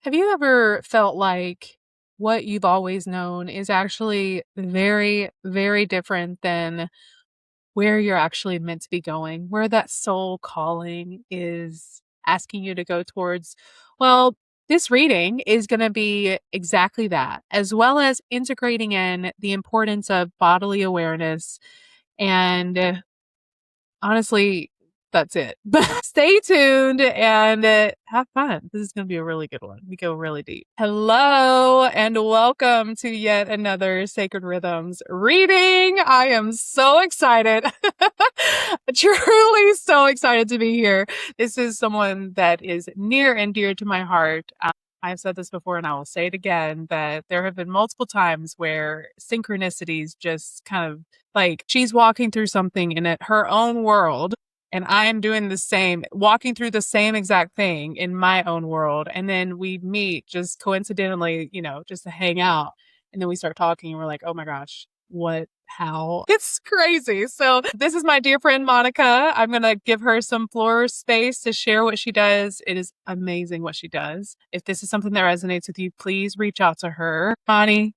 Have you ever felt like what you've always known is actually very, very different than where you're actually meant to be going, where that soul calling is asking you to go towards? Well, this reading is going to be exactly that, as well as integrating in the importance of bodily awareness and honestly, that's it. But stay tuned and have fun. This is going to be a really good one. We go really deep. Hello and welcome to yet another Sacred Rhythms reading. I am so excited. Truly so excited to be here. This is someone that is near and dear to my heart. I've said this before and I will say it again, that there have been multiple times where synchronicities just kind of like she's walking through something in her own world and I'm doing the same, walking through the same exact thing in my own world. And then we meet just coincidentally, just to hang out. And then we start talking and we're like, oh my gosh, what, how? It's crazy. So this is my dear friend, Monica. I'm going to give her some floor space to share what she does. It is amazing what she does. If this is something that resonates with you, please reach out to her. Bonnie,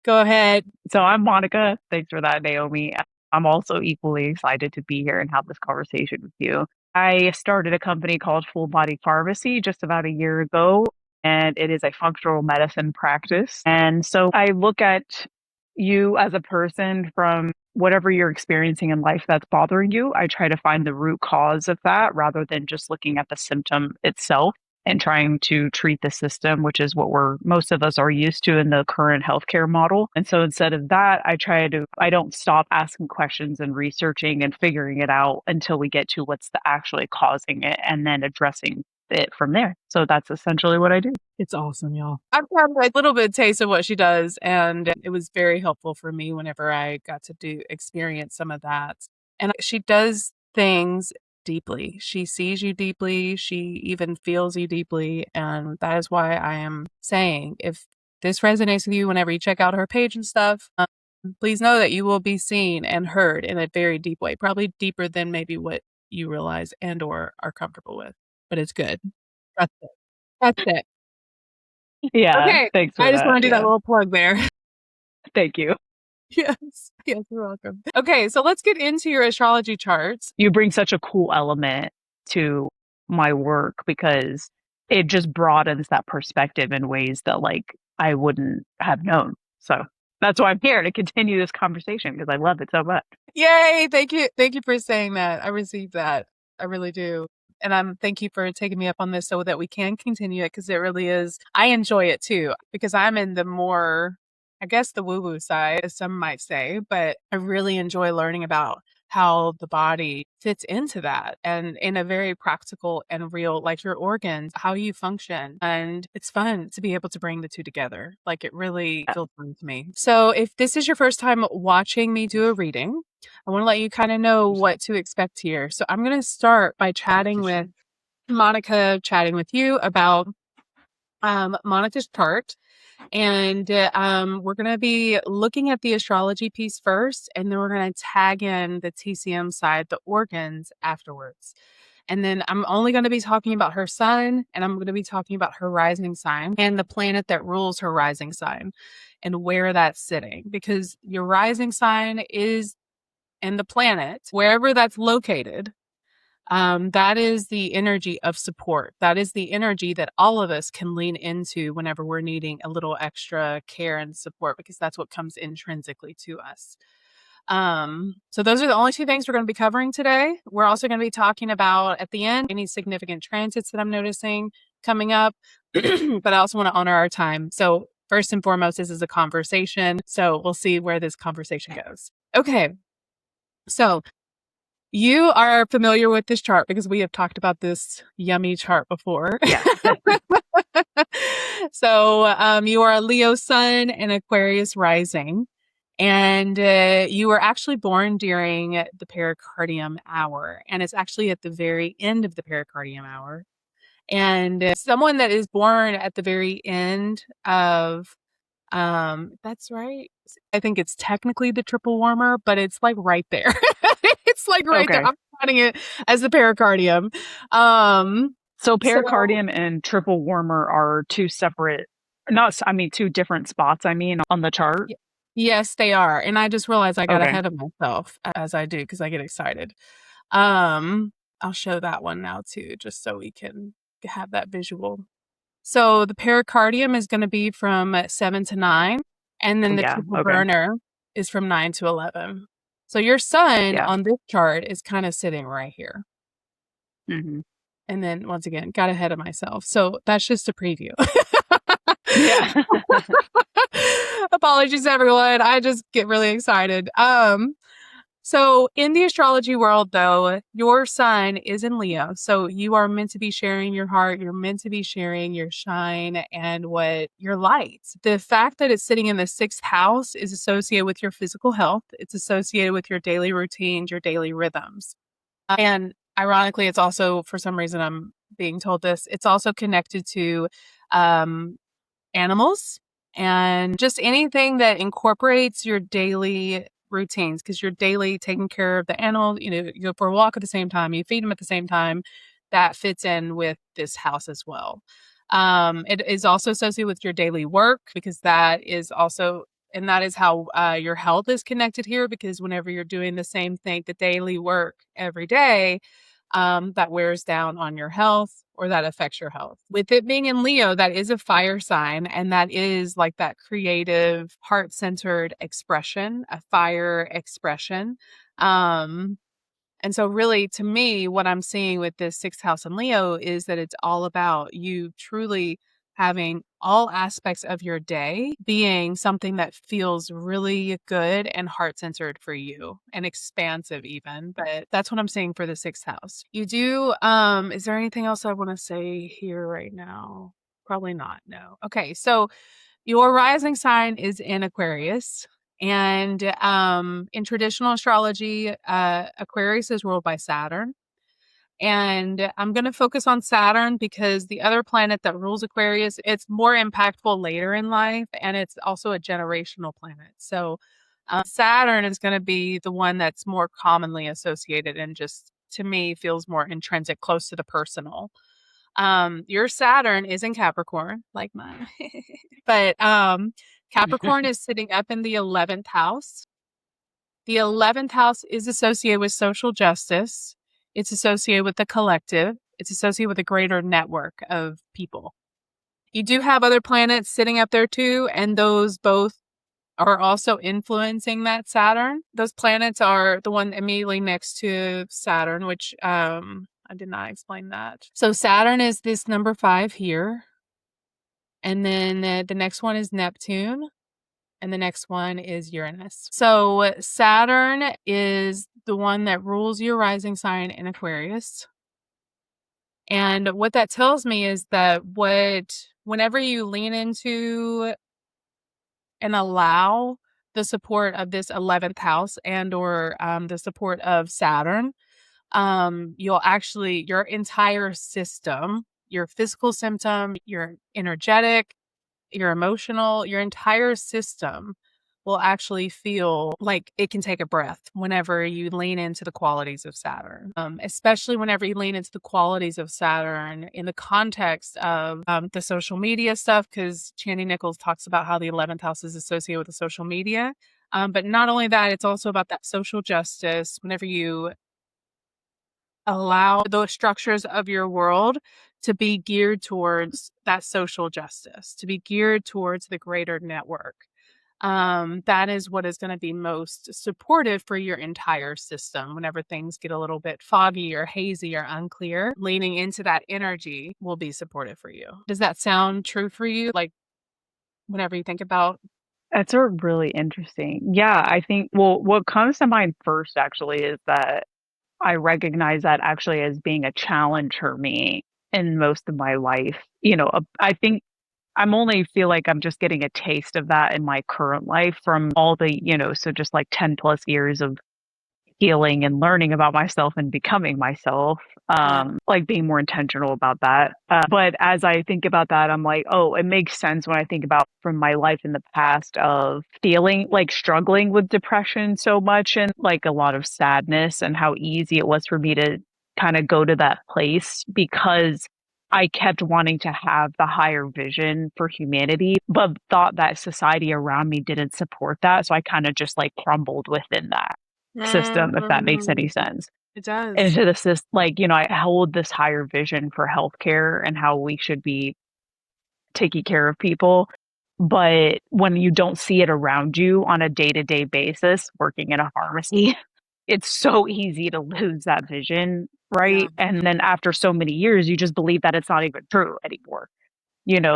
go ahead. So I'm Monica. Thanks for that, Naomi. I'm also equally excited to be here and have this conversation with you. I started a company called Full Body Pharmacy just about a year ago, and it is a functional medicine practice. And so I look at you as a person from whatever you're experiencing in life that's bothering you. I try to find the root cause of that rather than just looking at the symptom itself and trying to treat the system, which is what most of us are used to in the current healthcare model. And so instead of that, I don't stop asking questions and researching and figuring it out until we get to what's actually causing it and then addressing it from there. So that's essentially what I do. It's awesome, y'all. I've had a little bit of taste of what she does, and it was very helpful for me whenever I got to experience some of that. And she does things deeply. She sees you deeply. She even feels you deeply. And that is why I am saying, if this resonates with you whenever you check out her page and stuff, please know that you will be seen and heard in a very deep way, probably deeper than maybe what you realize and or are comfortable with. But it's good. That's it. That's it. Yeah, Okay. thanks for I just that. want to do that little plug there. Thank you. Yes. Yes, you're welcome. Okay, so let's get into your astrology charts. You bring such a cool element to my work because it just broadens that perspective in ways that I wouldn't have known. So that's why I'm here to continue this conversation because I love it so much. Yay. Thank you. Thank you for saying that. I received that. I really do. And thank you for taking me up on this so that we can continue it because it really is. I enjoy it too because I'm in the more, I guess, the woo-woo side, as some might say, but I really enjoy learning about how the body fits into that and in a very practical and real, like your organs, how you function. And it's fun to be able to bring the two together. Like it really feels fun to me. So if this is your first time watching me do a reading, I want to let you kind of know what to expect here. So I'm going to start by chatting with Monica, chatting with you about Monica's chart. And we're going to be looking at the astrology piece first, and then we're going to tag in the TCM side, the organs, afterwards. And then I'm only going to be talking about her sun, and I'm going to be talking about her rising sign and the planet that rules her rising sign and where that's sitting. Because your rising sign is, and the planet, wherever that's located, that is the energy of support. That is the energy that all of us can lean into whenever we're needing a little extra care and support, because that's what comes intrinsically to us. So those are the only two things we're going to be covering today. We're also going to be talking about at the end any significant transits that I'm noticing coming up, but I also want to honor our time. So first and foremost, this is a conversation. So we'll see where this conversation goes. Okay. So you are familiar with this chart because we have talked about this yummy chart before. Yeah. So you are a Leo sun and Aquarius rising. And you were actually born during the pericardium hour. And it's actually at the very end of the pericardium hour. And someone that is born at the very end of, that's right. I think it's technically the triple warmer, but it's like right there. It's like right there. Okay. I'm counting it as the pericardium. So So pericardium and triple warmer are two separate, not, I mean, two different spots, I mean, on the chart. y- yes, they are. And I just realized I got Okay. ahead of myself as I do because I get excited. Um, I'll show that one now too, just so we can have that visual. So the pericardium is going to be from 7 to 9, and then Oh, the yeah. triple Okay. burner is from 9 to 11. So your sun Yeah. on this chart is kind of sitting right here. Hmm. And then once again, got ahead of myself. So that's just a preview. Yeah. Apologies, everyone. I just get really excited. So in the astrology world, though, your sun is in Leo. So you are meant to be sharing your heart. You're meant to be sharing your shine and what your light. The fact that it's sitting in the sixth house is associated with your physical health. It's associated with your daily routines, your daily rhythms. And ironically, it's also, for some reason, I'm being told this, it's also connected to um, animals and just anything that incorporates your daily routines because you're daily taking care of the animal. You go for a walk at the same time, you feed them at the same time. That fits in with this house as well. It is also associated with your daily work because that is also, and that is how your health is connected here because whenever you're doing the same thing, the daily work every day, that wears down on your health or that affects your health. With it being in Leo, that is a fire sign, and that is like that creative, heart centered expression, a fire expression. Um, and so, really, to me, what I'm seeing with this sixth house in Leo is that it's all about you truly having all aspects of your day being something that feels really good and heart centered for you and expansive, even. But that's what I'm seeing for the sixth house. You do, is there anything else I want to say here right now? Probably not. No. Okay. So, your rising sign is in Aquarius. And in traditional astrology, Aquarius is ruled by Saturn. And I'm going to focus on Saturn because the other planet that rules Aquarius, it's more impactful later in life, and it's also a generational planet. So Saturn is going to be the one that's more commonly associated and just, to me, feels more intrinsic, close to the personal. Your Saturn is in Capricorn, like mine. But Capricorn is sitting up in the 11th house. The 11th house is associated with social justice. It's associated with the collective. It's associated with a greater network of people. You do have other planets sitting up there too, and those both are also influencing that Saturn. Those planets are the one immediately next to Saturn, which I did not explain that. So Saturn is this number 5 here. And then the next one is Neptune. And the next one is Uranus. So Saturn is the one that rules your rising sign in Aquarius. And what that tells me is that whenever you lean into and allow the support of this 11th house and or the support of Saturn, you'll actually, your entire system, your physical symptom, your energetic, your emotional, your entire system will actually feel like it can take a breath whenever you lean into the qualities of Saturn. Especially whenever you lean into the qualities of Saturn in the context of the social media stuff, because Chandy Nichols talks about how the 11th house is associated with the social media. But not only that, it's also about that social justice. Whenever you allow those structures of your world to be geared towards that social justice, to be geared towards the greater network. That is what is going to be most supportive for your entire system. Whenever things get a little bit foggy or hazy or unclear, leaning into that energy will be supportive for you. Does that sound true for you? Like whenever you think about, That's a really interesting. Yeah, I think, well, what comes to mind first actually is that I recognize that actually as being a challenge for me in most of my life. I think I'm only feel like I'm just getting a taste of that in my current life from all the, so just like 10 plus years of healing and learning about myself and becoming myself, yeah, like being more intentional about that. But as I think about that, I'm like, oh, it makes sense when I think about from my life in the past of feeling like struggling with depression so much and like a lot of sadness and how easy it was for me to kind of go to that place because I kept wanting to have the higher vision for humanity, but thought that society around me didn't support that. So I kind of just like crumbled within that system, if that makes any Mm, sense. it does. Into this, like, I hold this higher vision for healthcare and how we should be taking care of people. But when you don't see it around you on a day to day basis, working in a pharmacy, it's so easy to lose that vision, Yeah. right? And then after so many years, you just believe that it's not even true anymore.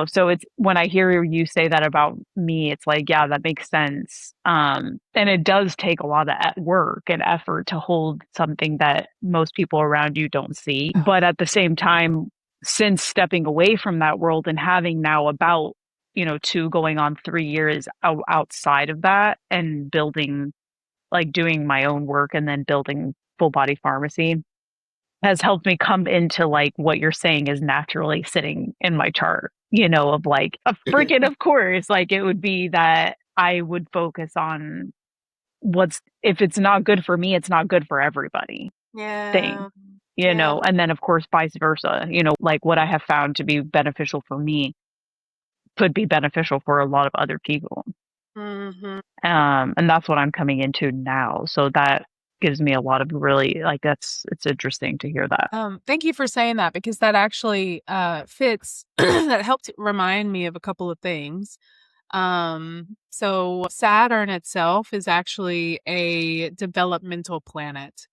So it's when I hear you say that about me, it's like, yeah, that makes sense. And it does take a lot of work and effort to hold something that most people around you don't see. Oh, But at the same time, since stepping away from that world and having now about, 2 going on 3 years outside of that and building, like doing my own work and then building full body pharmacy has helped me come into like what you're saying is naturally sitting in my chart, of like a freaking, of course, like it would be that I would focus on if it's not good for me, it's not good for everybody thing, yeah. Yeah. and then of course vice versa, like what I have found to be beneficial for me could be beneficial for a lot of other people. Hmm. And that's what I'm coming into now. So that gives me a lot of really like it's interesting to hear that. Thank you for saying that because that actually fits. That helped remind me of a couple of things. So Saturn itself is actually a developmental planet.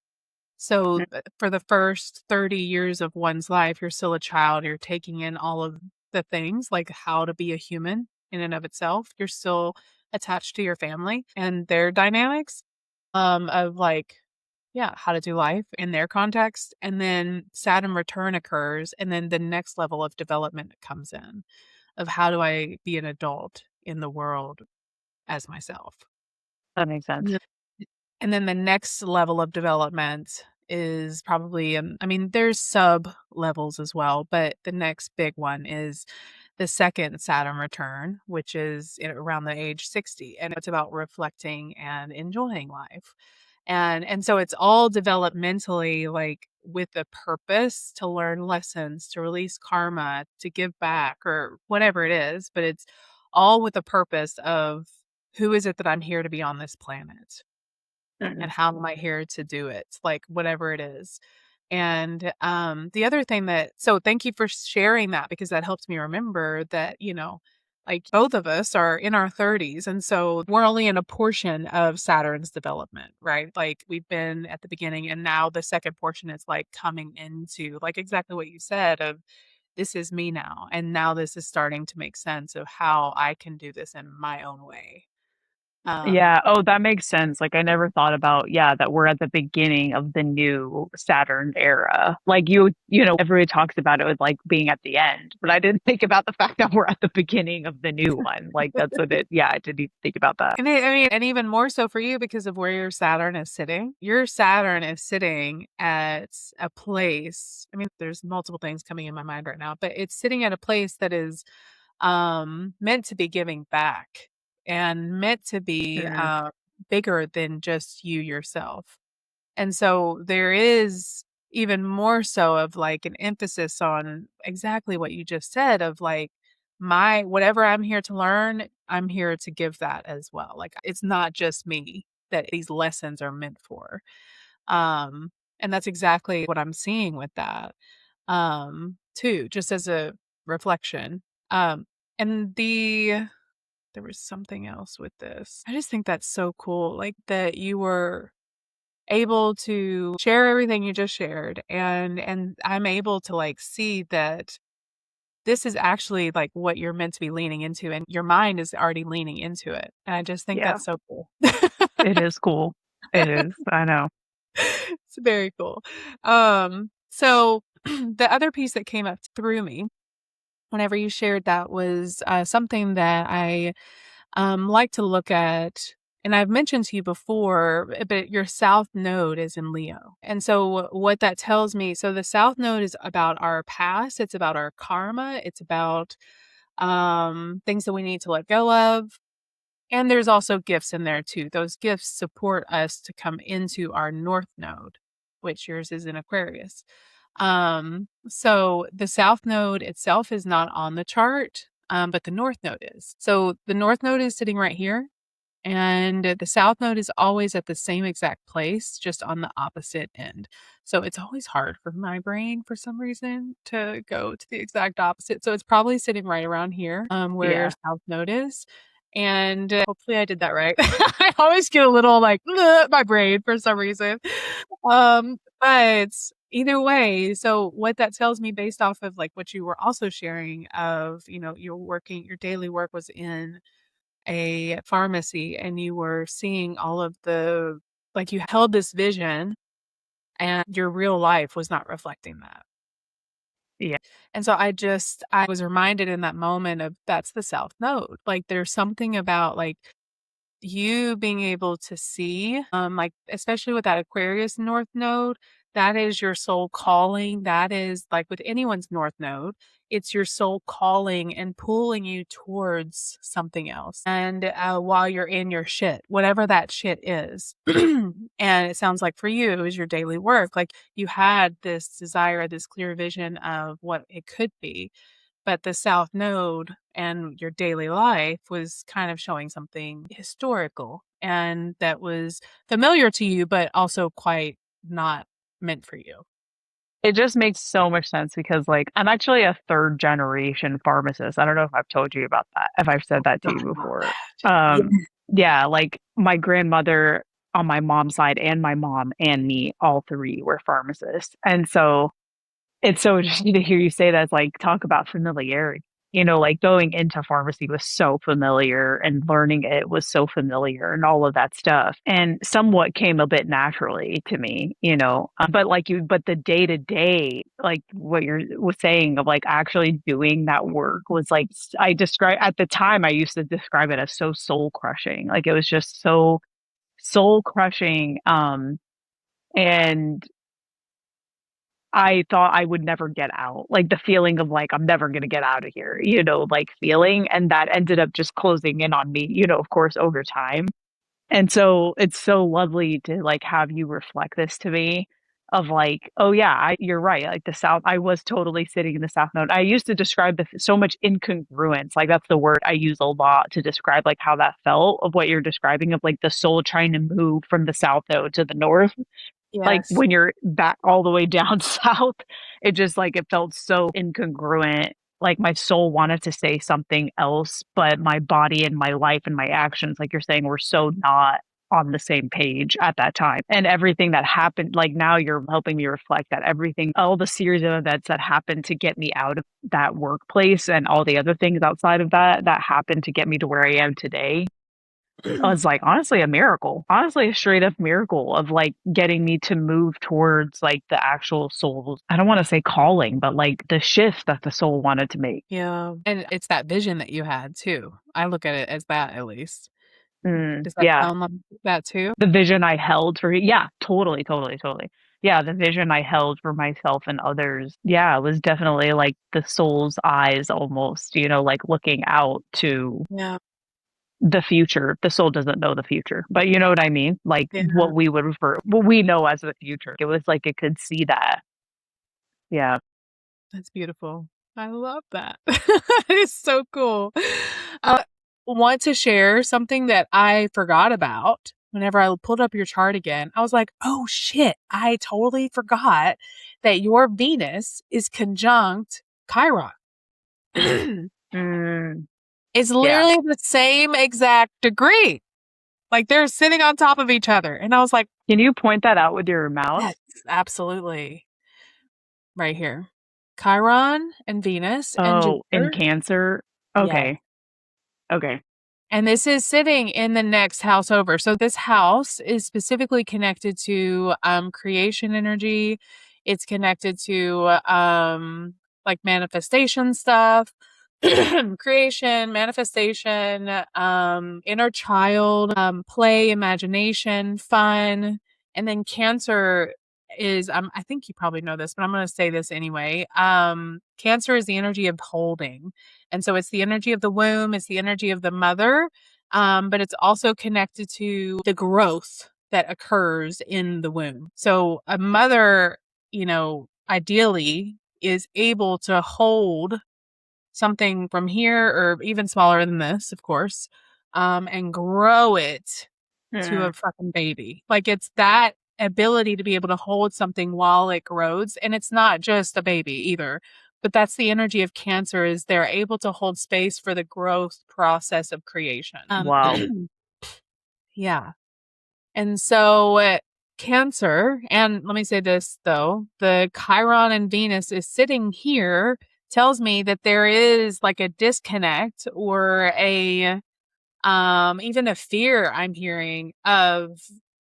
So for the first 30 years of one's life, you're still a child. You're taking in all of the things like how to be a human in and of itself. You're still attached to your family and their dynamics, of like, yeah, how to do life in their context. And then Saturn return occurs, and then the next level of development comes in of how do I be an adult in the world as myself. That makes sense. Yeah. And then the next level of development is probably, I mean, there's sub levels as well, but the next big one is the second Saturn return, which is around the age 60. And it's about reflecting and enjoying life. And so it's all developmentally like with a purpose to learn lessons, to release karma, to give back or whatever it is, but it's all with a purpose of who is it that I'm here to be on this planet? And Mhm. how am I here to do it? Like, whatever it is. And, the other thing that so thank you for sharing that because that helps me remember that, like, both of us are in our 30s, and so we're only in a portion of Saturn's development, right? Like, we've been at the beginning, and now the second portion is, like, coming into, like, exactly what you said of, "This is me now, and now this is starting to make sense of how I can do this in my own way." Um Yeah. Oh, that makes sense. Like I never thought about, yeah, that we're at the beginning of the new Saturn era. Like everybody talks about it with like being at the end, but I didn't think about the fact that we're at the beginning of the new one. Like that's what yeah, I didn't even think about that. I mean, and even more so for you because of where your Saturn is sitting. Your Saturn is sitting at a place. I mean, there's multiple things coming in my mind right now, but it's sitting at a place that is meant to be giving back and meant to be Mm, bigger than just you yourself. And so there is even more so of like an emphasis on exactly what you just said of like my whatever I'm here to learn, I'm here to give that as well. Like it's not just me that these lessons are meant for. Um and that's exactly what I'm seeing with that. Too, just as a reflection. Um and there was something else with this. I just think that's so cool like that you were able to share everything you just shared and I'm able to like see that this is actually like what you're meant to be leaning into and your mind is already leaning into it. And I just think yeah, that's so cool. it is cool. It is. I know. It's very cool. So the other piece that came up through me whenever you shared that was something that I like to look at, and I've mentioned to you before, but your South Node is in Leo. And so what that tells me, so the South Node is about our past, it's about our karma, it's about things that we need to let go of. And there's also gifts in there too. Those gifts support us to come into our North Node, which yours is in Aquarius. So the south node itself is not on the chart, but the north node is. So the north node is sitting right here, and the south node is always at the same exact place, just on the opposite end. So it's always hard for my brain for some reason to go to the exact opposite. So it's probably sitting right around here, where Yeah. south node is. And hopefully I did that right. I always get a little like my brain for some reason. But either way, so what that tells me based off of like what you were also sharing of, your daily work was in a pharmacy and you were seeing all of like you held this vision and your real life was not reflecting that. Yeah. And so I was reminded in that moment of that's the South Node. Like there's something about like you being able to see, like especially with that Aquarius North Node, that is your soul calling. That is like with anyone's North Node, it's your soul calling and pulling you towards something else. And while you're in your shit, whatever that shit is, and it sounds like for you, it was your daily work. Like you had this desire, this clear vision of what it could be, but the South Node and your daily life was kind of showing something historical and that was familiar to you, but also quite not meant for you. It just makes so much sense because, like, I'm actually a third generation pharmacist. I don't know if I've told you about that, if I've said that to you before. Yeah. Yeah, like my grandmother on my mom's side and my mom and me, all three were pharmacists. And so it's so interesting to hear you say that. It's like, talk about familiarity. Like going into pharmacy was so familiar and learning it was so familiar and all of that stuff. And somewhat came a bit naturally to me, but the day to day, like what you're was saying of like actually doing that work was like, I describe at the time, I used to describe it as so soul crushing. Like it was just so soul crushing. And I thought I would never get out. Like the feeling of like, I'm never going to get out of here, like feeling. And that ended up just closing in on me, of course, over time. And so it's so lovely to like have you reflect this to me of like, oh yeah, you're right. Like the South, I was totally sitting in the South Node. I used to describe so much incongruence. Like that's the word I use a lot to describe like how that felt of what you're describing of like the soul trying to move from the South Node to the North, like Yes. when you're back all the way down south, it just like it felt so incongruent. Like my soul wanted to say something else, but my body and my life and my actions, like you're saying, were so not on the same page at that time. And everything that happened, like now you're helping me reflect that everything, all the series of events that happened to get me out of that workplace and all the other things outside of that happened to get me to where I am today was like honestly a miracle. Honestly, a straight up miracle of like getting me to move towards like the actual soul's, I don't want to say calling, but like the shift that the soul wanted to make. Yeah. And it's that vision that you had too. I look at it as that at least. Does that Yeah. sound like that too? The vision I held for, yeah, totally, totally, totally. Yeah, the vision I held for myself and others, yeah, it was definitely like the soul's eyes almost, like looking out to Yeah. the future. The soul doesn't know the future, but you know what I mean? Like Yeah. what we know as the future. It was like it could see that. Yeah. That's beautiful. I love that. It's so cool. I want to share something that I forgot about whenever I pulled up your chart again. I was like, oh shit, I totally forgot that your Venus is conjunct Chiron. Mm, It's yeah. literally the same exact degree. Like they're sitting on top of each other. And I was like, Can you point that out with your mouse? yes, absolutely. Right here. Chiron and Venus and Oh, in Jupiter. Cancer. Yes. Okay. Okay. And this is sitting in the next house over. So this house is specifically connected to creation energy. It's connected to like manifestation stuff, creation, manifestation, inner child, play, imagination, fun. And then Cancer is I think you probably know this, but I'm going to say this anyway. Cancer is the energy of holding. And so it's the energy of the womb, it's the energy of the mother, but it's also connected to the growth that occurs in the womb. So a mother, ideally is able to hold something from here or even smaller than this, of course, and grow it to Hmm. a fucking baby. Like it's that ability to be able to hold something while it grows. And it's not just a baby either, but that's the energy of Cancer is they're able to hold space for the growth process of creation. Wow. Yeah. And so Cancer, and let me say this though, the Chiron and Venus is sitting here tells me that there is like a disconnect or a even a fear I'm hearing of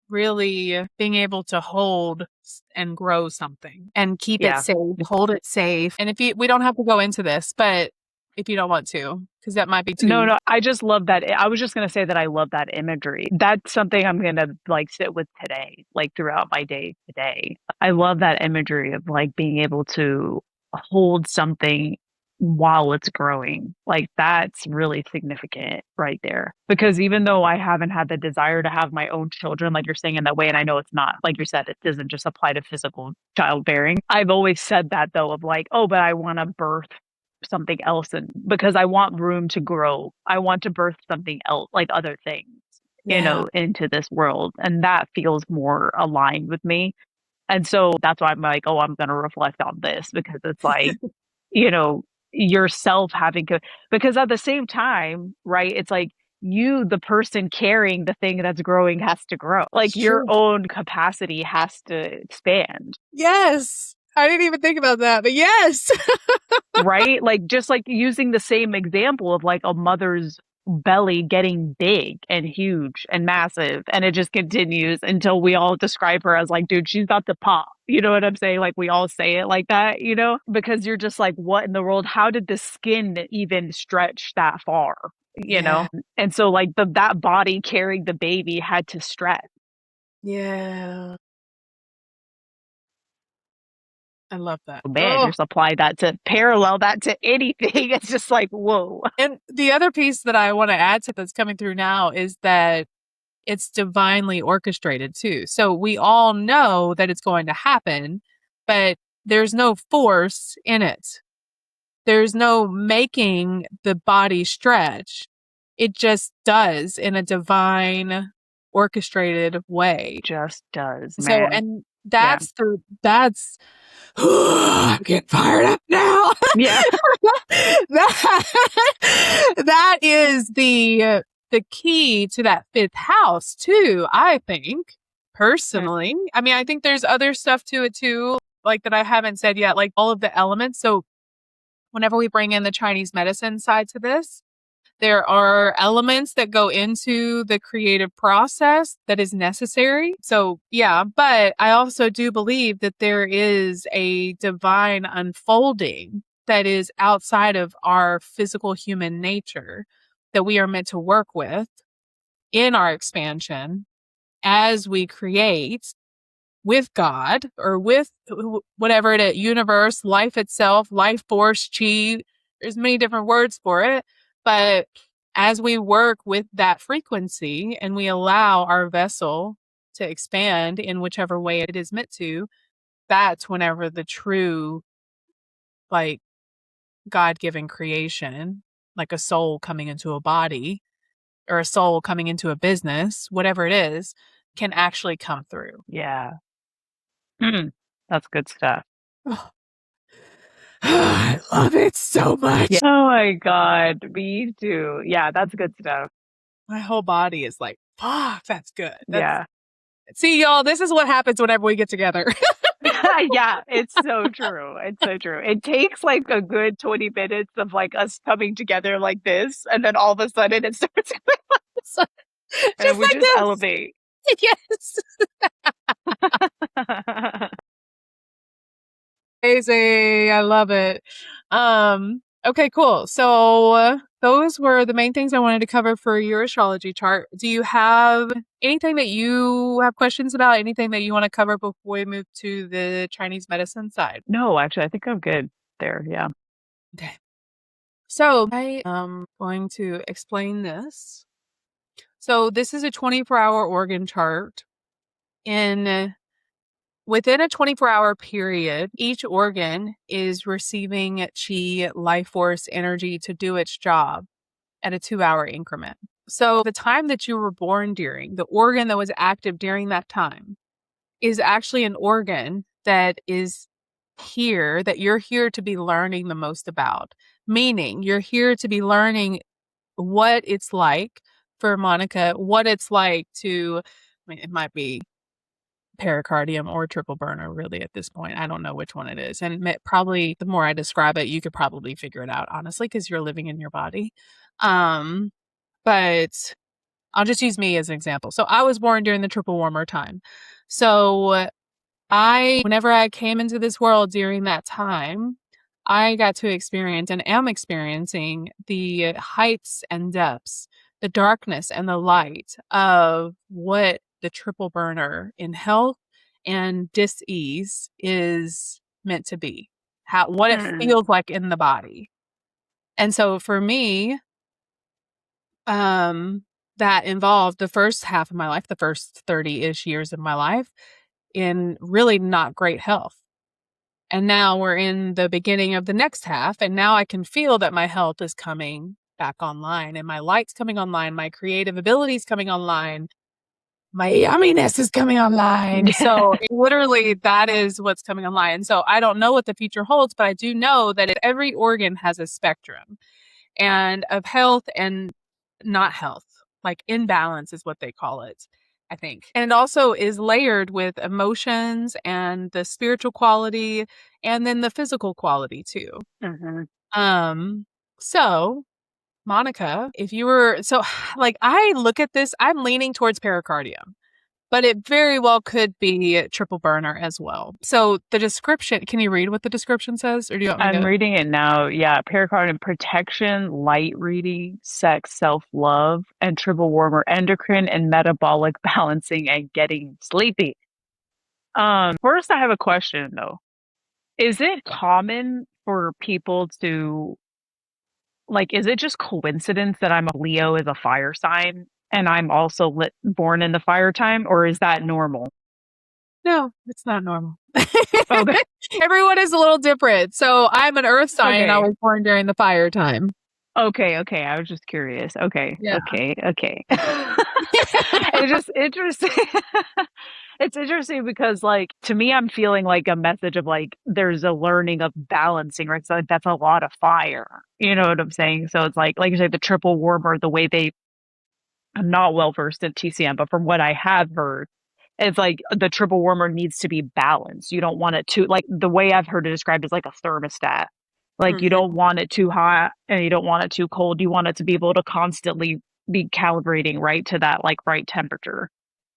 really being able to hold and grow something and keep it Yeah. safe, hold it safe. And if you, we don't have to go into this, but if you don't want to, because that might be No, too. no, I just love that. I was just going to say that I love that imagery. That's something I'm going to like sit with today, like throughout my day today. I love that imagery of like being able to hold something while it's growing. Like that's really significant right there. Because even though I haven't had the desire to have my own children, like you're saying in that way, and I know it's not, like you said, it doesn't just apply to physical childbearing. I've always said that though, of like, oh, but I want to birth something else and because I want room to grow. I want to birth something else, like other things, Yeah. into this world. And that feels more aligned with me. And so that's why I'm like, oh, I'm going to reflect on this because it's like, you know, yourself having to, because at the same time, right, it's like you, the person carrying the thing that's growing, has to grow. It's Like your true. own capacity has to expand. Yes. I didn't even think about that, but yes. Right? Like just like using the same example of like a mother's belly getting big and huge and massive and it just continues until we all describe her as like, dude, she's about to pop. You know what I'm saying? Like we all say it like that, because you're just like, what in the world? How did the skin even stretch that far? Yeah. And so like that body carrying the baby had to stretch. Yeah. I love that. Oh, man, Oh, just apply that to parallel that to anything. It's just like, whoa. and the other piece that I want to add to that's coming through now is that it's divinely orchestrated too. So we all know that it's going to happen, but there's no force in it. There's no making the body stretch. It just does in a divine orchestrated way. Just does, So, man. and Yeah. that's, I'm getting fired up now. Yeah. That is the key to that fifth house too, I think, personally. I mean, I think there's other stuff to it too, like that I haven't said yet, like all of the elements. So whenever we bring in the Chinese medicine side to this, there are elements that go into the creative process that is necessary. So, yeah, but I also do believe that there is a divine unfolding that is outside of our physical human nature that we are meant to work with in our expansion as we create with God or with whatever it is, universe, life itself, life force, chi. There's many different words for it. But as we work with that frequency and we allow our vessel to expand in whichever way it is meant to, that's whenever the true, like, God given creation, like a soul coming into a body or a soul coming into a business, whatever it is, can actually come through. Yeah. Mm, that's good stuff. I love it so Yeah. much. Oh my God. Me too. Yeah, that's good stuff. My whole body is like, fuck, that's good. That's Yeah. see, y'all, this is what happens whenever we get together. Yeah, it's so true. It's so true. It takes like a good 20 minutes of like us coming together like this, and then all of a sudden it starts So, and just we like just this. elevate. Yes. Amazing. I love it. Okay, cool. So those were the main things I wanted to cover for your astrology chart. Do you have anything that you have questions about? Anything that you want to cover before we move to the Chinese medicine side? No, actually, I think I'm good there. Yeah. Okay. So I am going to explain this. So this is a 24-hour organ chart in within a 24-hour period, each organ is receiving chi, life force, energy to do its job at a 2-hour increment. So the time that you were born during, the organ that was active during that time, is actually an organ that is here, that you're here to be learning the most about. Meaning, you're here to be learning what it's like for Monica, what it's like to, I mean, it might be pericardium or triple burner, really, at this point. I don't know which one it is. And probably the more I describe it, you could probably figure it out, honestly, because you're living in your body. But I'll just use me as an example. So I was born during the triple warmer time. So whenever I came into this world during that time, I got to experience and am experiencing the heights and depths, the darkness and the light of what the triple burner in health and dis-ease is meant to be, what it Mm, feels like in the body. And so for me, that involved the first half of my life, the first 30-ish years of my life, in really not great health. And now we're in the beginning of the next half, and now I can feel that my health is coming back online, and my light's coming online, my creative abilities coming online, my yumminess is coming online. So literally that is what's coming online. So I don't know what the future holds, but I do know that every organ has a spectrum and of health and not health, like imbalance is what they call it, I think. And it also is layered with emotions and the spiritual quality and then the physical quality too. mhm. Um, so Monica, if you were so like I look at this, I'm leaning towards pericardium, but it very well could be triple burner as well. So the description, can you read what the description says, or do you want me I'm to? reading it now. Yeah, pericardium protection, light reading, sex, self-love, and triple warmer, endocrine and metabolic balancing, and getting sleepy. First I have a question though. Is it common for people to is it just coincidence that I'm a Leo is a fire sign and I'm also born in the fire time, or is that normal? No, it's not normal. Okay. Everyone is a little different. So I'm an earth sign and I Okay. was born during the fire time. Okay, okay. I was just curious. Okay, Yeah. okay, okay. It's just interesting. It's interesting because, to me, I'm feeling like a message of there's a learning of balancing, right? So that's a lot of fire. You know what I'm saying? So it's like you said, the triple warmer, the way I'm not well versed in TCM, but from what I have heard, it's like the triple warmer needs to be balanced. You don't want it to, the way I've heard it described is like a thermostat. Like you Mhm. don't want it too hot and you don't want it too cold. You want it to be able to constantly be calibrating right to that right temperature.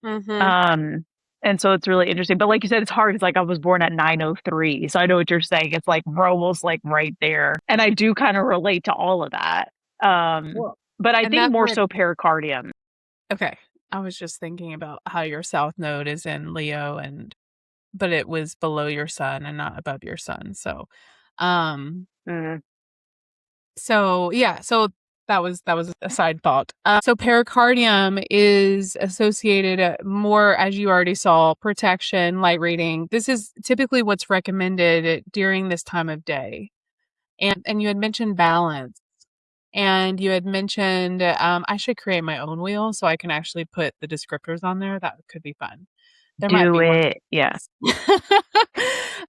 Mhm. Um, and so it's really interesting. But like you said, it's hard. It's like I was born at 9:03. So I know what you're saying. It's like we're almost like right there. And I do kind of relate to all of that. Um, Well, but I and think that's more where so pericardium. okay. I was just thinking about how your south node is in Leo but it was below your sun and not above your sun. Um Mm, so yeah, so that was a side thought. So pericardium is associated more, as you already saw, protection, light reading. This is typically what's recommended during this time of day. And you had mentioned balance, and you had mentioned I should create my own wheel so I can actually put the descriptors on there. That could be fun. There might do be one. it. Yeah.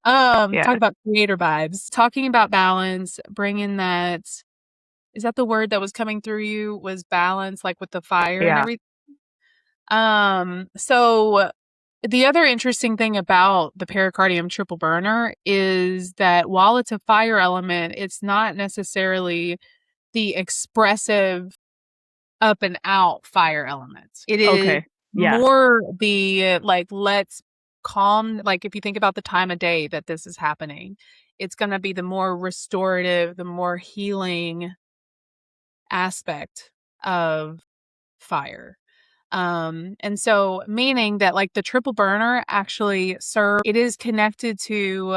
Talk Yeah. about creator vibes. Talking about balance, bringing that. Is that the word that was coming through you? Was balance, like with the fire and Yeah. everything? So the other interesting thing about the pericardium triple burner is that while it's a fire element, it's not necessarily the expressive up and out fire elements. It is Okay. Yeah. more the let's calm, like if you think about the time of day that this is happening, it's going to be the more restorative, the more healing aspect of fire. And so meaning that like the triple burner actually it is connected to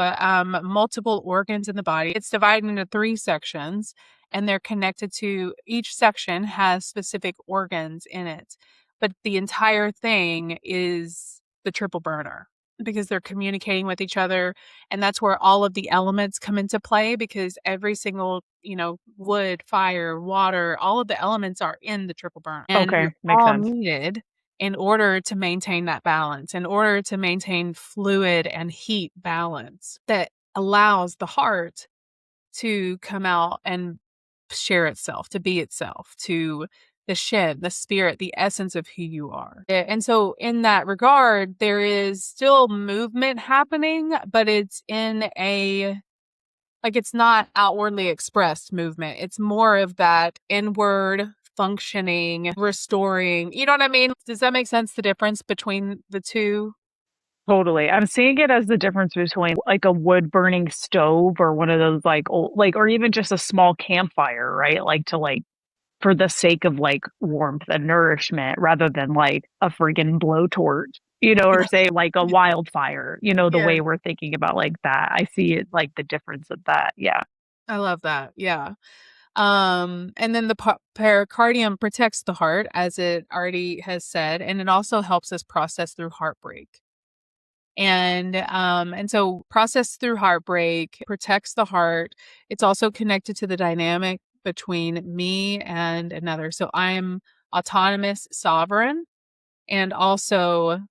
multiple organs in the body. It's divided into 3 sections and they're connected to, each section has specific organs in it. But the entire thing is the triple burner. because they're communicating with each other. And that's where all of the elements come into play because every single, wood, fire, water, all of the elements are in the triple burn. And Okay, they're makes all sense. needed in order to maintain that balance, in order to maintain fluid and heat balance that allows the heart to come out and share itself, to be itself, to the shed, the spirit, the essence of who you are. And so, in that regard, there is still movement happening, but it's in a like it's not outwardly expressed movement. It's more of that inward functioning, restoring. You know what I mean? Does that make sense? The difference between the two? Totally. I'm seeing it as the difference between like a wood burning stove or one of those like old, like, or even just a small campfire, right? Like to like, for the sake of like warmth and nourishment rather than like a freaking blowtorch, or Yeah. say like a wildfire, the Yeah. way we're thinking about like that. I see it like the difference of that. Yeah. I love that. Yeah. And then the pericardium protects the heart, as it already has said, and it also helps us process through heartbreak. And so process through heartbreak protects the heart. It's also connected to the dynamic between me and another. So I'm autonomous, sovereign, and also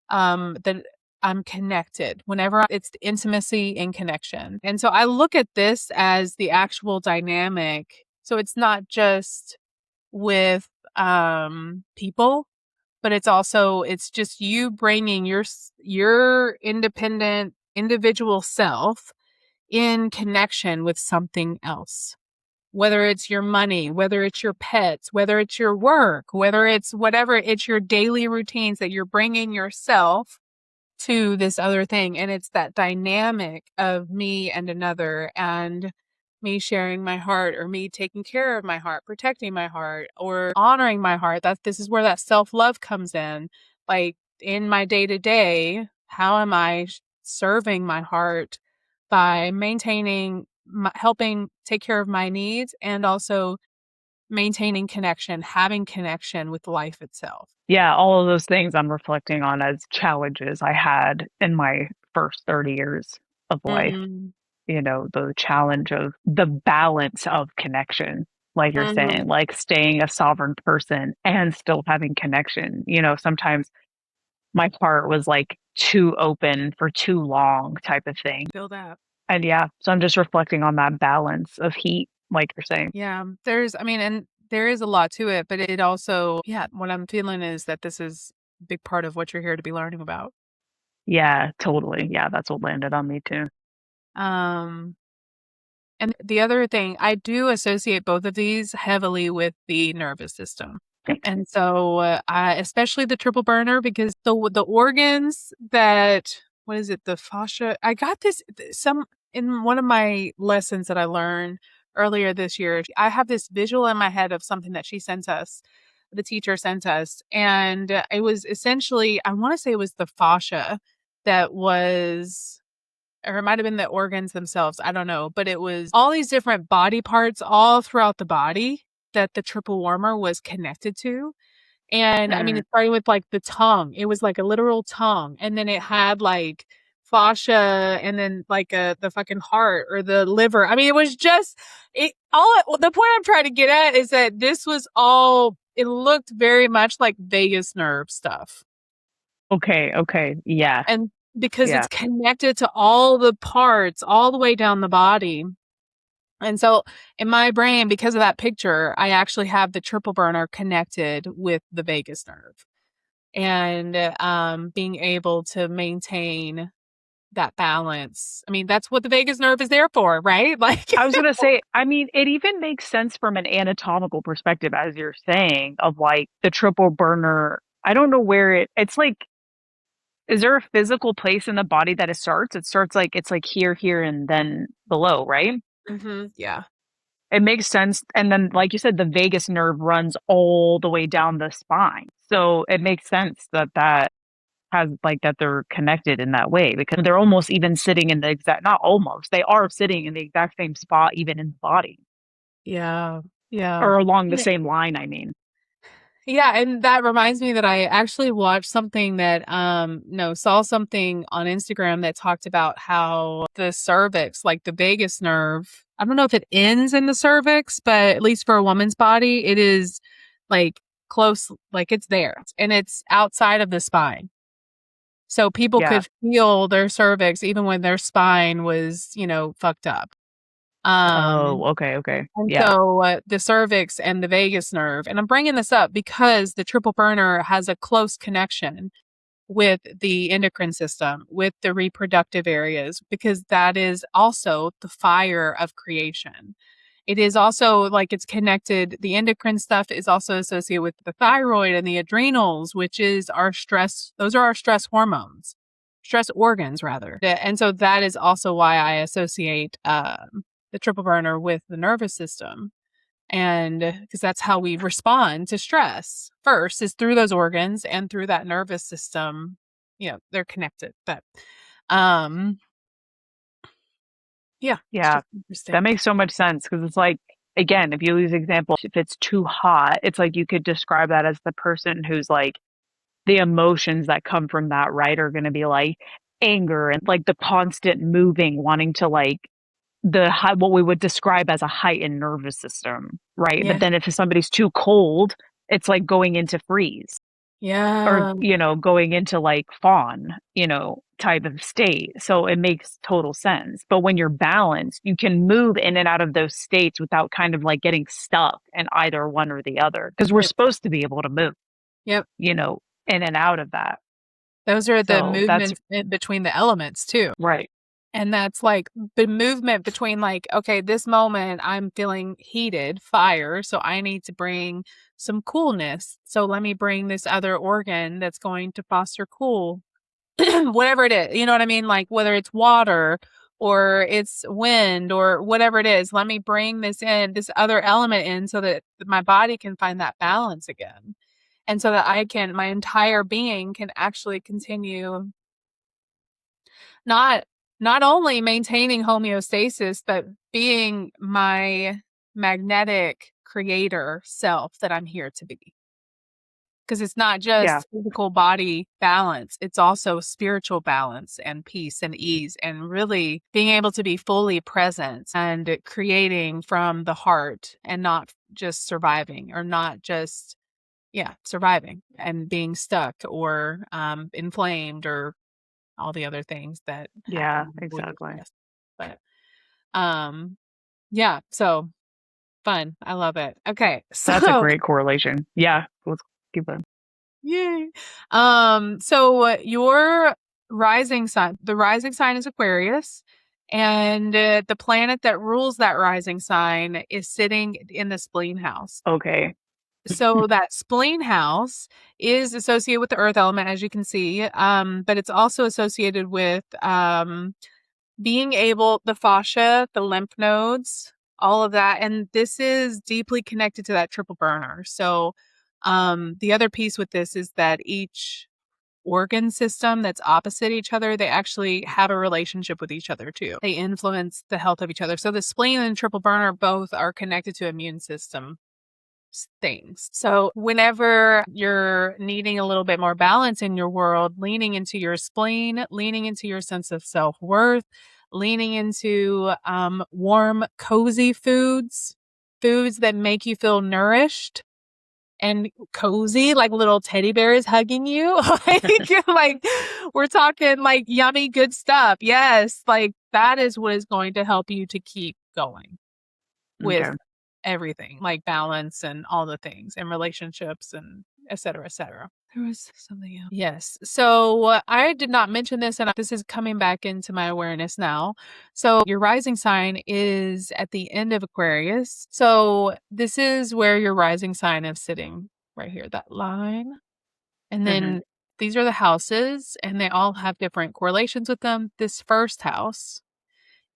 that I'm connected whenever it's intimacy and connection. And so I look at this as the actual dynamic. So it's not just with people, but it's just you bringing your independent individual self in connection with something else, whether it's your money, whether it's your pets, whether it's your work, whether it's whatever, it's your daily routines that you're bringing yourself to this other thing. And it's that dynamic of me and another, and me sharing my heart, or me taking care of my heart, protecting my heart, or honoring my heart. This is where that self-love comes in. Like in my day to day, how am I serving my heart by maintaining, helping take care of my needs, and also maintaining connection, having connection with life itself. Yeah. All of those things I'm reflecting on as challenges I had in my first 30 years of life. Mm, The challenge of the balance of connection, like you're saying, mhm. like staying a sovereign person and still having connection. Sometimes my heart was like too open for too long type of thing. Feel that. And yeah, so I'm just reflecting on that balance of heat, like you're saying. Yeah, and there is a lot to it, but it also, yeah, what I'm feeling is that this is a big part of what you're here to be learning about. Yeah, totally. Yeah, that's what landed on me too. Um, and the other thing, I do associate both of these heavily with the nervous system. And so, especially the triple burner, because the organs that, what is it, the fascia? I got this some in one of my lessons that I learned earlier this year. I have this visual in my head of something that she sent us, the teacher sent us, and it was essentially, I want to say it was the fascia that was, or it might have been the organs themselves. I don't know, but it was all these different body parts all throughout the body that the triple warmer was connected to. And I mean, Mm. it started with like the tongue. It was like a literal tongue. And then it had like fascia, and then like the fucking heart or the liver. I mean, it was just the point I'm trying to get at is that this was all, it looked very much like vagus nerve stuff. Okay, okay. Yeah, And because yeah. it's connected to all the parts all the way down the body. And so in my brain, because of that picture, I actually have the triple burner connected with the vagus nerve, and being able to maintain that balance. I mean, that's what the vagus nerve is there for, right? Like, I was gonna say, I mean, it even makes sense from an anatomical perspective, as you're saying, of like the triple burner. I don't know where it's like, is there a physical place in the body that it starts? It starts like it's like here, and then below, right? yeah, It makes sense. And then, like you said, the vagus nerve runs all the way down the spine. So it makes sense that has like that they're connected in that way because they're almost even sitting in the exact, not almost, they are sitting in the exact same spot, even in the body yeah, yeah. or along the And same line, I mean. Yeah, and that reminds me that I actually watched something that no, saw something on Instagram that talked about how the cervix, like the vagus nerve, I don't know if it ends in the cervix, but at least for a woman's body, it is like close, like it's there and it's outside of the spine. So people Yeah. could feel their cervix even when their spine was, fucked up. Um Oh, okay, okay. and Yeah. so the cervix and the vagus nerve, and I'm bringing this up because the triple burner has a close connection with the endocrine system, with the reproductive areas, because that is also the fire of creation. It is also like it's connected. The endocrine stuff is also associated with the thyroid and the adrenals, which is our stress. Those are our stress hormones, stress organs, rather. And so that is also why I associate the triple burner with the nervous system. And because that's how we respond to stress first is through those organs and through that nervous system. They're connected. But um, yeah, it's Yeah. just That interesting. makes so much sense because it's like, again, if you use example, if it's too hot, it's like you could describe that as the person who's like the emotions that come from that, right, are going to be like anger and like the constant moving, wanting to like what we would describe as a heightened nervous system, right? But Yeah. then if somebody's too cold, it's like going into freeze or, Yeah. going into like fawn, type of state. So it makes total sense. But when you're balanced, you can move in and out of those states without kind of like getting stuck in either one or the other because we're Yep. supposed to be able to move, Yep. you know, in and out of that. Those are the So that's movements in between the elements too. right. And that's like the movement between like, okay, this moment I'm feeling heated, fire, so I need to bring some coolness. So let me bring this other organ that's going to foster cool, whatever it is. You know what I mean? Like whether it's water or it's wind or whatever it is, let me bring this other element in so that my body can find that balance again. And so that my entire being can actually continue not not only maintaining homeostasis, but being my magnetic creator self that I'm here to be. Because it's not Yeah. just physical body balance, it's also spiritual balance and peace and ease, and really being able to be fully present and creating from the heart and not just surviving or not just, yeah, surviving and being stuck or inflamed or all the other things that Yeah, happen with the exactly. stress. But um yeah, so fun. I love it. Okay. That's a So great correlation. Yeah. Let's keep it. yay. So your rising sign, the rising sign is Aquarius, and the planet that rules that rising sign is sitting in the spleen house. Okay. So that spleen house is associated with the earth element, as you can see, but it's also associated with being able, the fascia, the lymph nodes, all of that. And this is deeply connected to that triple burner. So, the other piece with this is that each organ system that's opposite each other, they actually have a relationship with each other too. They influence the health of each other. So the spleen and triple burner both are connected to immune system things. So whenever you're needing a little bit more balance in your world, leaning into your spleen, leaning into your sense of self-worth, leaning into warm, cozy foods, foods that make you feel nourished and cozy, like little teddy bears hugging you. like we're talking like yummy, good stuff. Yes, like that is what is going to help you to keep going with Okay. everything, like balance and all the things and relationships and et cetera, et cetera. There was something else. Yes. So I did not mention this, and this is coming back into my awareness now. So your rising sign is at the end of Aquarius. So this is where your rising sign is sitting right here, that line. And Hmm. then these are the houses, and they all have different correlations with them. This first house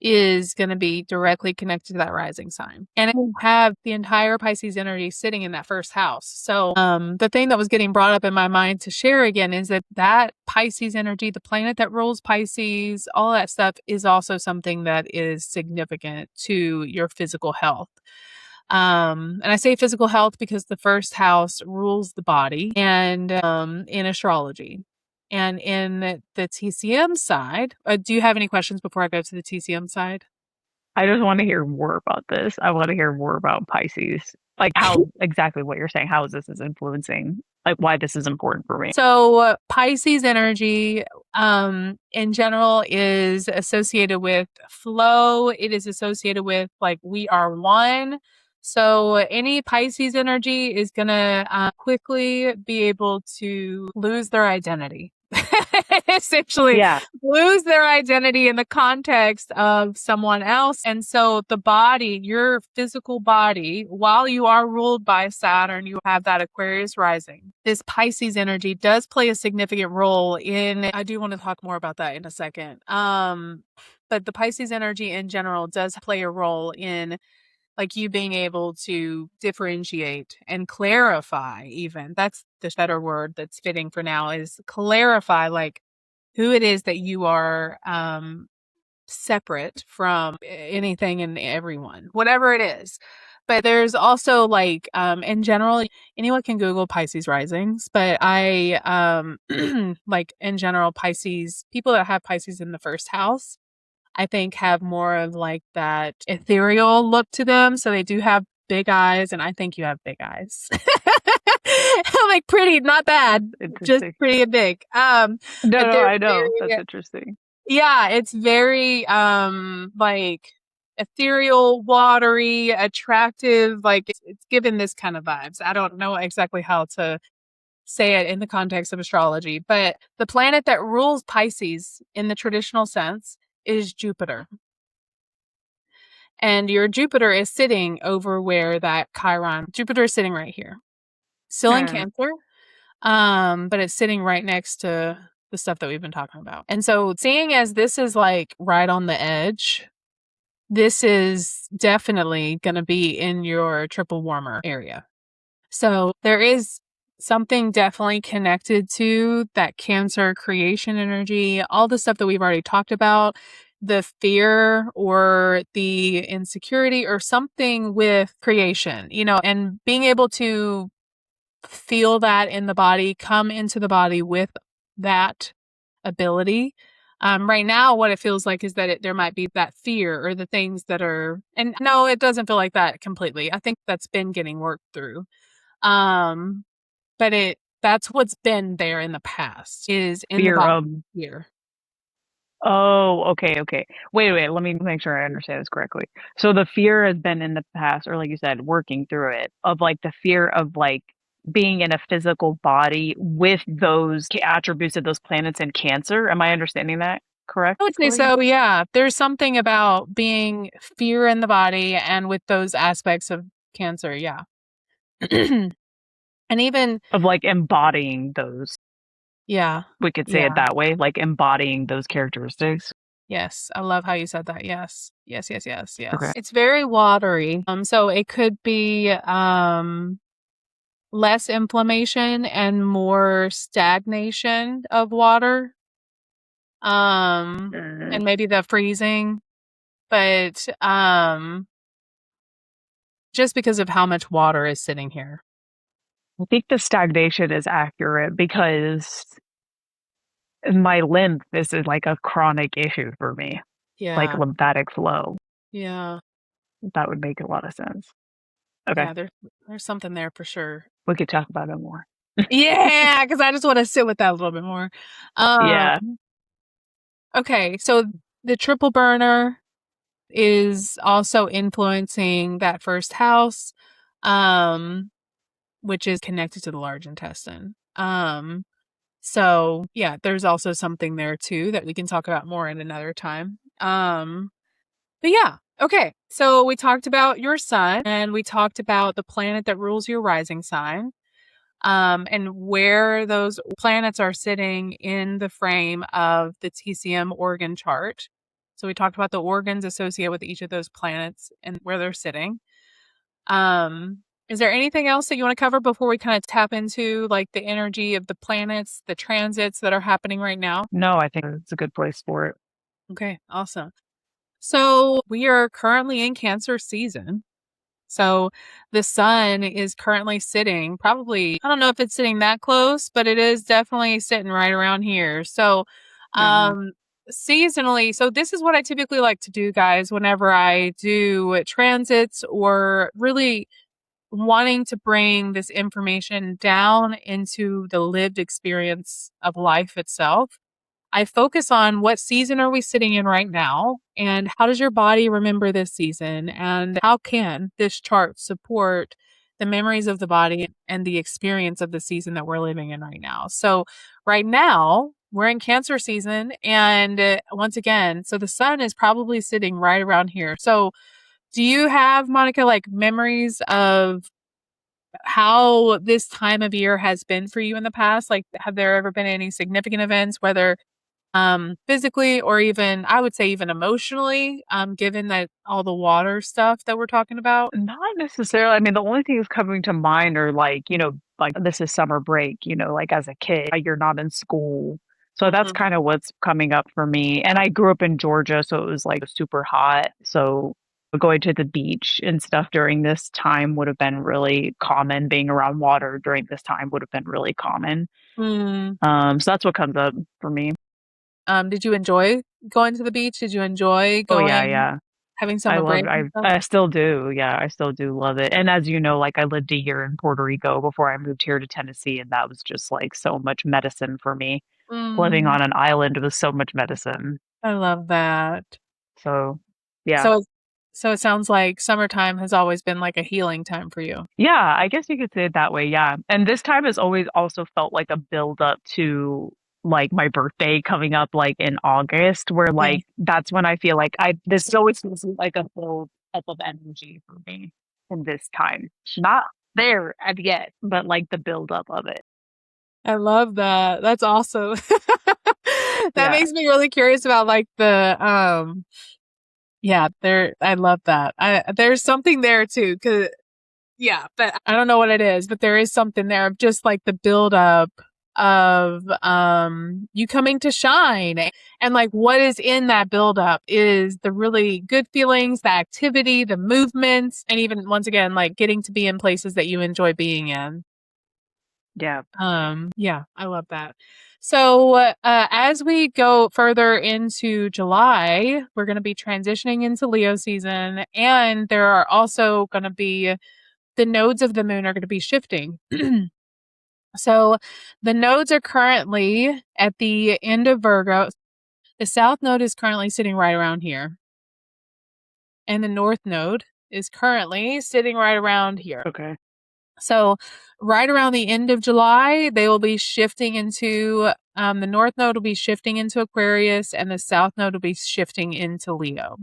is going to be directly connected to that rising sign. And it will have the entire Pisces energy sitting in that first house. So, the thing that was getting brought up in my mind to share again is that Pisces energy, the planet that rules Pisces, all that stuff is also something that is significant to your physical health. And I say physical health because the first house rules the body and in astrology. And in the TCM side, do you have any questions before I go to the TCM side? I just want to hear more about this. I want to hear more about Pisces. Like how exactly what you're saying, how this is influencing, like why this is important for me. So, Pisces energy in general is associated with flow. It is associated with like we are one. So, any Pisces energy is going to quickly be able to lose their identity. Essentially, Yeah. lose their identity in the context of someone else. And so the body, your physical body, while you are ruled by Saturn, you have that Aquarius rising. This Pisces energy does play a significant role in, I do want to talk more about that in a second. But the Pisces energy in general does play a role in like you being able to differentiate and clarify, even that's the better word that's fitting for now, is clarify like who it is that you are separate from anything and everyone, whatever it is. But there's also like in general, anyone can Google Pisces risings, but I like in general, Pisces, people that have Pisces in the first house, I think have more of like that ethereal look to them. So they do have big eyes, and I think you have big eyes. Like pretty, not bad, just Interesting. pretty and big. No, But no, they're I know. That's very, interesting. yeah, it's very like ethereal, watery, attractive, like it's given this kind of vibes. I don't know exactly how to say it in the context of astrology, but the planet that rules Pisces in the traditional sense is Jupiter. And your Jupiter is sitting over where that Chiron, Jupiter is sitting right here. Still in Hmm. Cancer, but it's sitting right next to the stuff that we've been talking about. And so seeing as this is like right on the edge, this is definitely going to be in your triple warmer area. So there is something definitely connected to that Cancer creation energy, all the stuff that we've already talked about, the fear or the insecurity or something with creation, and being able to feel that in the body, come into the body with that ability. Right now, what it feels like is that there might be that fear or the things that are, and no, it doesn't feel like that completely. I think that's been getting worked through. Um, but that's what's been there in the past is in the Fear body of here. Oh, okay, okay. Wait, let me make sure I understand this correctly. So the fear has been in the past, or like you said, working through it, of like the fear of like being in a physical body with those attributes of those planets in Cancer. Am I understanding that I would say correctly? so, yeah. There's something about being fear in the body and with those aspects of Cancer, yeah. And even, Of like embodying those, yeah, we could say it yeah. that way, like embodying those characteristics. Yes, I love how you said that. Yes. Yes, yes, yes, Okay. yes. It's very watery. So it could be less inflammation and more stagnation of water. Mm. And maybe the freezing, but just because of how much water is sitting here. I think the stagnation is accurate because my lymph is like a chronic issue for me, like Yeah. lymphatic flow. Yeah. That would make a lot of sense. Okay, Yeah, there's something there for sure. we could talk about it more. Yeah, because I just want to sit with that a little bit more. Um, Yeah, okay, so the triple burner is also influencing that first house, um, which is connected to the large intestine. So yeah, there's also something there too that we can talk about more in another time. But yeah, okay. So we talked about your sun and we talked about the planet that rules your rising sign. And where those planets are sitting in the frame of the TCM organ chart. So we talked about the organs associated with each of those planets and where they're sitting. Is there anything else that you want to cover before we kind of tap into like the energy of the planets, the transits that are happening right now? no, I think it's a good place for it. Okay, awesome. So we are currently in Cancer season. So the sun is currently sitting probably, I don't know if it's sitting that close, but it is definitely sitting right around here. So, Hmm. um, seasonally, so this is what I typically like to do, guys, whenever I do transits or really wanting to bring this information down into the lived experience of life itself. I focus on what season are we sitting in right now and how does your body remember this season and how can this chart support the memories of the body and the experience of the season that we're living in right now. So right now we're in Cancer season and once again, so the sun is probably sitting right around here. So do you have, Monica, like memories of how this time of year has been for you in the past? Like, have there ever been any significant events, whether physically or even, I would say, even emotionally, given that all the water stuff that we're talking about? Not necessarily. I mean, the only things coming to mind are like, like this is summer break, like as a kid, you're not in school. So that's Mhm. kind of what's coming up for me. And I grew up in Georgia, so it was like super hot. So going to the beach and stuff during this time would have been really common. Being around water during this time would have been really common. Mm. So that's what comes up for me. Did you enjoy going to the beach? Did you enjoy Oh yeah, going, yeah. having I summer love break it. and stuff? I still do. Yeah, I still do love it. And as you know, like I lived a year in Puerto Rico before I moved here to Tennessee, and that was just like so much medicine for me. Living Mm, on an island was so much medicine. I love that. So, yeah. So, so it sounds like summertime has always been like a healing time for you. Yeah, I guess you could say it that way. Yeah. And this time has always also felt like a build up to like my birthday coming up like in August, where Yeah. like that's when I feel like this always feels like a build up of energy for me in this time. Not there at yet, but like the build up of it. I love that. That's awesome. That Yeah. makes me really curious about like the yeah, there I love that. There's something there too, 'cause yeah, but I don't know what it is, but there is something there of just like the buildup of you coming to shine. And like what is in that buildup is the really good feelings, the activity, the movements, and even once again, like getting to be in places that you enjoy being in. Yeah. Yeah, I love that. So, as we go further into July, we're going to be transitioning into Leo season, and there are also going to be the nodes of the moon are going to be shifting. So, the nodes are currently at the end of Virgo. The south node is currently sitting right around here, and the north node is currently sitting right around here. Okay. So, right around the end of July, they will be shifting into the north node will be shifting into Aquarius, and the south node will be shifting into Leo.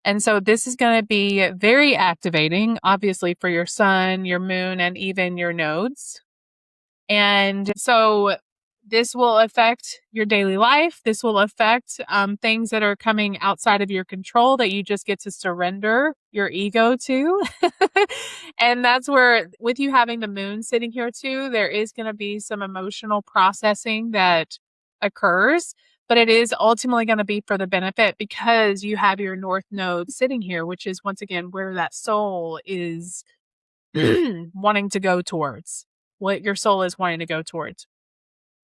And so, this is going to be very activating, obviously, for your sun, your moon, and even your nodes. And so this will affect your daily life. This will affect things that are coming outside of your control that you just get to surrender your ego to. And that's where, with you having the moon sitting here too, there is going to be some emotional processing that occurs, but it is ultimately going to be for the benefit because you have your north node sitting here, which is once again where that soul is wanting to go towards, what your soul is wanting to go towards.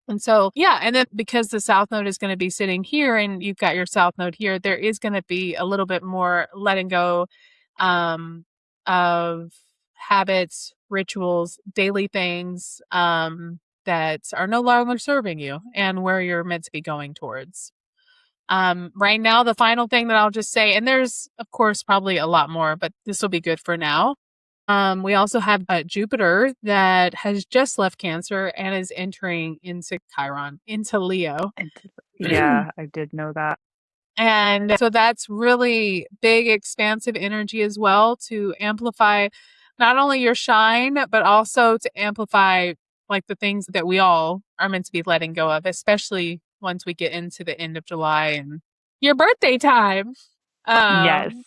And so, yeah, and then because the south node is going to be sitting here and you've got your south node here, there is going to be a little bit more letting go um, of habits, rituals, daily things that are no longer serving you and where you're meant to be going towards. Right now, the final thing that I'll just say, and there's, of course, probably a lot more, but this will be good for now. We also have Jupiter that has just left Cancer and is entering into Chiron, into Leo. And yeah, I did know that. And so that's really big, expansive energy as well to amplify not only your shine, but also to amplify like the things that we all are meant to be letting go of, especially once we get into the end of July and your birthday time. Yes. Um,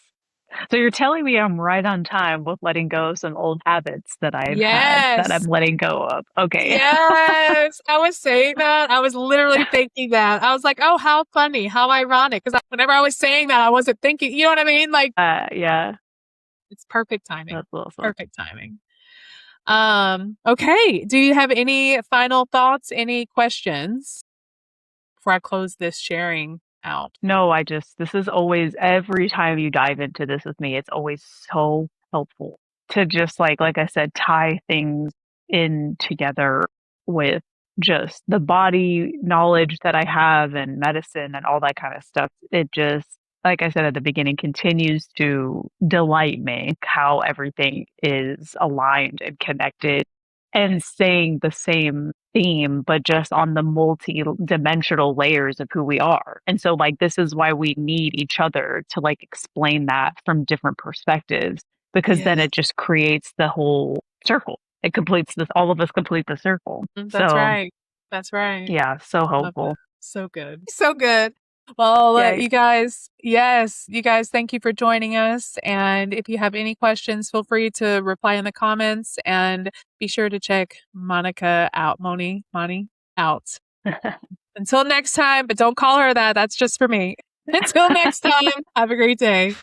So you're telling me I'm right on time with letting go of some old habits that I've had that I'm yes. letting go of. Okay. Yes, I was saying that. I was literally thinking that. I was like, "Oh, how funny, how ironic." Because whenever I was saying that, I wasn't thinking. You know what I mean? Like, Yeah. It's perfect timing. That's awesome. Perfect timing. Okay. Do you have any final thoughts, any questions before I close this sharing out? No, this is always, every time you dive into this with me, it's always so helpful to just like I said, tie things in together with just the body knowledge that I have and medicine and all that kind of stuff. It just, like I said at the beginning, continues to delight me how everything is aligned and connected and saying the same theme, but just on the multi-dimensional layers of who we are. And so, like, this is why we need each other to like explain that from different perspectives, because then Yes. it just creates the whole circle. It completes this, all of us complete the circle. That's So, right. That's right. yeah, so I love that. hopeful. So good. So good. Well, Yay. you guys, yes, you guys, thank you for joining us. And if you have any questions, feel free to reply in the comments and be sure to check Monica out. Moni out. Until next time, but don't call her that. That's just for me. Until next time, have a great day.